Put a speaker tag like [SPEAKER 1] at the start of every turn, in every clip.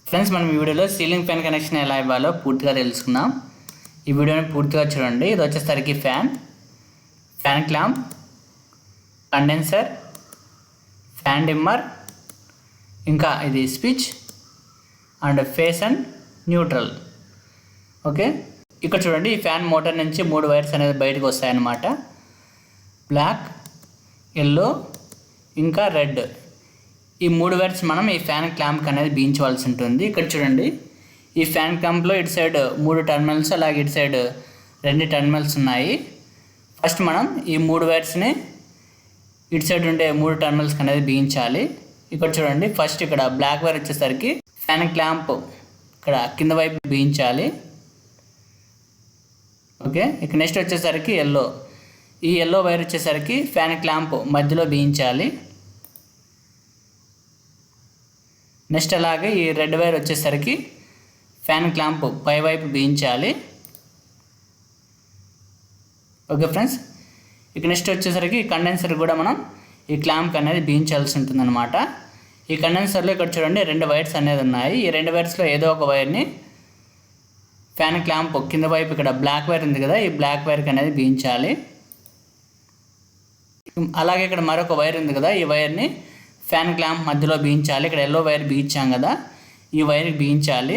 [SPEAKER 1] Friends మనం ఈ వీడియోలో సీలింగ్ ఫ్యాన్ కనెక్షన్ ఎలా ఇవ్వాలో పూర్తిగా తెలుసుకుందాం. ఈ వీడియోని పూర్తిగా చూడండి. ఇది వచ్చేసరికి fan clamp, condenser, fan dimmer, ఇంకా ఇది switch and face and neutral. Okay, ఇక్కడ చూడండి ఈ ఫ్యాన్ మోటార్ నుంచి 3 వైర్స్ అనేది బయటకు వస్తాయన్నమాట. బ్లాక్, ఎల్లో ఇంకా రెడ్. ఈ 3 వైర్స్ మనం ఈ ఫ్యాన్ క్లాంప్ అనేది బిగించవలసి ఉంటుంది. ఇక్కడ చూడండి ఈ ఫ్యాన్ క్లాంప్లో ఇటు సైడ్ 3 టర్మినల్స్, అలాగే ఇటు సైడ్ 2 టర్మినల్స్ ఉన్నాయి. ఫస్ట్ మనం ఈ 3 వైర్స్ని ఇటు సైడ్ ఉండే 3 టర్మినల్స్కి అనేది బిగించాలి. ఇక్కడ చూడండి ఫస్ట్ ఇక్కడ బ్లాక్ వైర్ వచ్చేసరికి ఫ్యాన్ క్లాంప్ ఇక్కడ కింద వైపు బిగించాలి. ఓకే, ఇక నెక్స్ట్ వచ్చేసరికి ఈ ఎల్లో వైర్ వచ్చేసరికి ఫ్యాన్ క్లాంప్ మధ్యలో బిగించాలి. నెక్స్ట్ అలాగే ఈ రెడ్ వైర్ వచ్చేసరికి ఫ్యాన్ క్లాంప్ పై వైపు బిగించాలి. ఓకే ఫ్రెండ్స్, ఇక నెక్స్ట్ వచ్చేసరికి కండెన్సర్ కూడా మనం ఈ క్లాంప్ అనేది బిగించాల్సి ఉంటుందన్నమాట. ఈ కండెన్సర్లో ఇక్కడ చూడండి 2 వైర్స్ అనేది ఉన్నాయి. ఈ 2 వైర్స్లో ఏదో ఒక వైర్ని ఫ్యాన్ క్లాంప్ కింద వైపు ఇక్కడ బ్లాక్ వైర్ ఉంది కదా, ఈ బ్లాక్ వైర్కి అనేది బిగించాలి. అలాగే ఇక్కడ మరొక వైర్ ఉంది కదా, ఈ వైర్ని ఫ్యాన్ క్లాంప్ మధ్యలో బిగించాలి. ఇక్కడ ఎల్లో వైర్ బిగించాం కదా, ఈ వైర్కి బిగించాలి.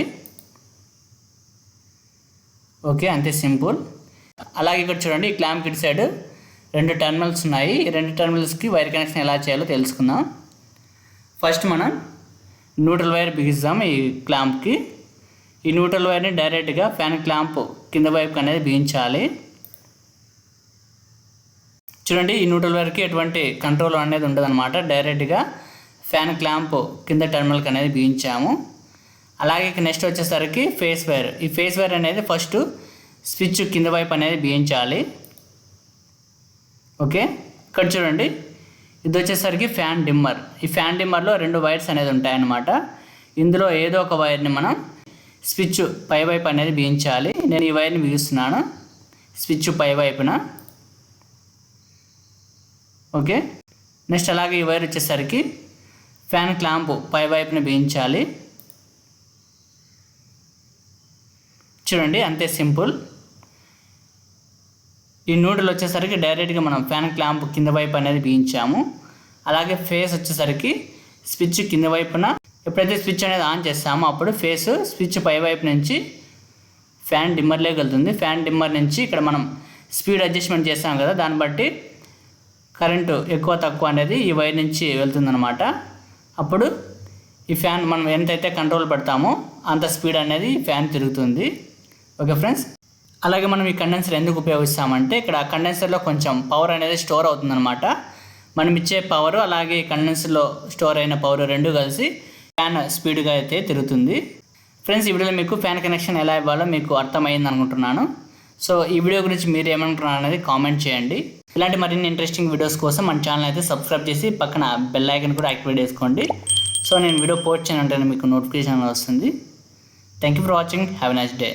[SPEAKER 1] ఓకే, అంతే సింపుల్. అలాగే ఇక్కడ చూడండి ఈ క్లాంప్ ఇటు సైడ్ 2 టర్మినల్స్ ఉన్నాయి. ఈ 2 టర్మినల్స్కి వైర్ కనెక్షన్ ఎలా చేయాలో తెలుసుకుందాం. ఫస్ట్ మనం న్యూట్రల్ వైర్ బిగిస్తాం ఈ క్లాంప్కి. ఈ న్యూట్రల్ వైర్ని డైరెక్ట్గా ఫ్యాన్ క్లాంప్ కింద వైపు అనేది బిగించాలి. చూడండి ఈ న్యూట్రల్ వైర్కి ఎటువంటి కంట్రోల్ అనేది ఉండదన్నమాట. డైరెక్ట్గా ఫ్యాన్ క్లాంప్ కింద టర్మినల్కి అనేది బిగించాము. అలాగే నెక్స్ట్ వచ్చేసరికి ఫేస్ వైర్. ఈ ఫేస్ వైర్ అనేది ఫస్ట్ స్విచ్ కింద వైపు అనేది బిగించాలి. ఓకే, ఇక్కడ చూడండి ఇది వచ్చేసరికి ఫ్యాన్ డిమ్మర్. ఈ ఫ్యాన్ డిమ్మర్లో 2 వైర్స్ అనేది ఉంటాయన్నమాట. ఇందులో ఏదో ఒక వైర్ని మనం స్విచ్ పై వైపు అనేది బిగించాలి. నేను ఈ వైర్ని బిగిస్తున్నాను స్విచ్ పై వైపున. ఓకే, నెక్స్ట్ అలాగే ఈ వైర్ వచ్చేసరికి ఫ్యాన్ క్లాంప్ పై వైపున బిగించాలి. చూడండి అంతే సింపుల్. ఈ న్యూట్రల్ వచ్చేసరికి డైరెక్ట్గా మనం ఫ్యాన్ క్లాంప్ కింద వైపు అనేది బిగించాము. అలాగే ఫేస్ వచ్చేసరికి స్విచ్ కింద వైపున ఎప్పుడైతే స్విచ్ అనేది ఆన్ చేస్తామో అప్పుడు ఫేస్ స్విచ్ పై వైపు నుంచి ఫ్యాన్ డిమ్మర్లోకి వెళ్తుంది. ఫ్యాన్ డిమ్మర్ నుంచి ఇక్కడ మనం స్పీడ్ అడ్జస్ట్మెంట్ చేస్తాం కదా, దాన్ని బట్టి కరెంటు ఎక్కువ తక్కువ అనేది ఈ వైర్ నుంచి వెళ్తుందన్నమాట. అప్పుడు ఈ ఫ్యాన్ మనం ఎంతైతే కంట్రోల్ పెడతామో అంత స్పీడ్ అనేది ఫ్యాన్ తిరుగుతుంది. ఓకే ఫ్రెండ్స్, అలాగే మనం ఈ కండెన్సర్ ఎందుకు ఉపయోగిస్తామంటే ఇక్కడ కండెన్సర్లో కొంచెం పవర్ అనేది స్టోర్ అవుతుందన్నమాట. మనం ఇచ్చే పవర్ అలాగే కండెన్సర్లో స్టోర్ అయిన పవర్ 2 కలిసి ఫ్యాన్ స్పీడ్గా అయితే తిరుగుతుంది. ఫ్రెండ్స్, ఈ వీడియోలో మీకు ఫ్యాన్ కనెక్షన్ ఎలా ఇవ్వాలో మీకు అర్థమైంది అనుకుంటున్నాను. సో ఈ వీడియో గురించి మీరు ఏమనుకుంటున్నారు అనేది కామెంట్ చేయండి. ఇలాంటి మరిన్ని ఇంట్రెస్టింగ్ వీడియోస్ కోసం మన ఛానల్ అయితే సబ్స్క్రైబ్ చేసి పక్కన బెల్ ఐకాన్ కూడా యాక్టివేట్ చేసుకోండి. సో నేను వీడియో పోస్ట్ చేయను అంటే మీకు నోటిఫికేషన్ వస్తుంది. Thank you for watching. Have a nice day.